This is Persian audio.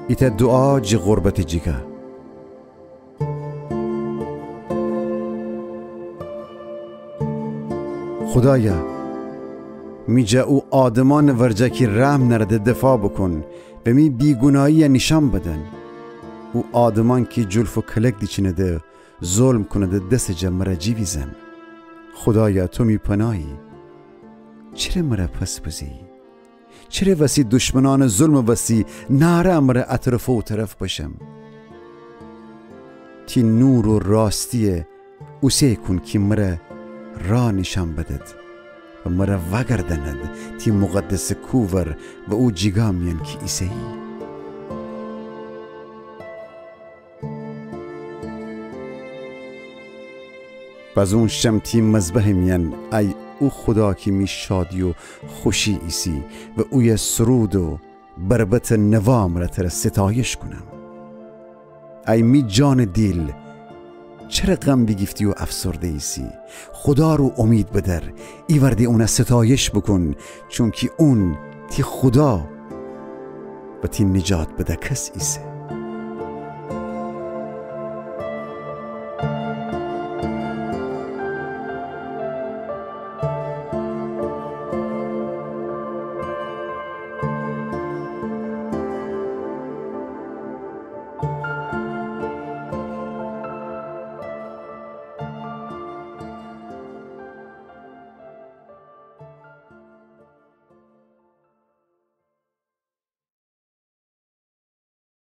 ایت دعا جی غربت جیگه. خدایا میجه او آدمان ورجه کی رحم نرده دفاع بکن و می بیگناهی نشان بدن. او آدمان کی جلف و کلک دیچینه ده ظلم کنه ده دست جه مرا جیوی زن. خدایا تو می پناهی، چرا مرا پس بزی؟ چرا وسی دشمنان ظلم وسی ناره مرا اطرف و طرف باشم؟ تی نور و راستیه او سی کن که مرا را نشان بدد و مرا وگردند تی مقدس کوور و او جیگامین که ایسهی. باز اون شمتی مذبح مین ای او خدا که می شادی و خوشی ایسی و اوی سرود و بربت نوام را تر ستایش کنم. ای می جان دیل چرا غم بگیفتی و افسرده ایسی؟ خدا رو امید بدر، ای وردی اون ستایش بکن، چون که اون تی خدا و تی نجات بده کس ایسه.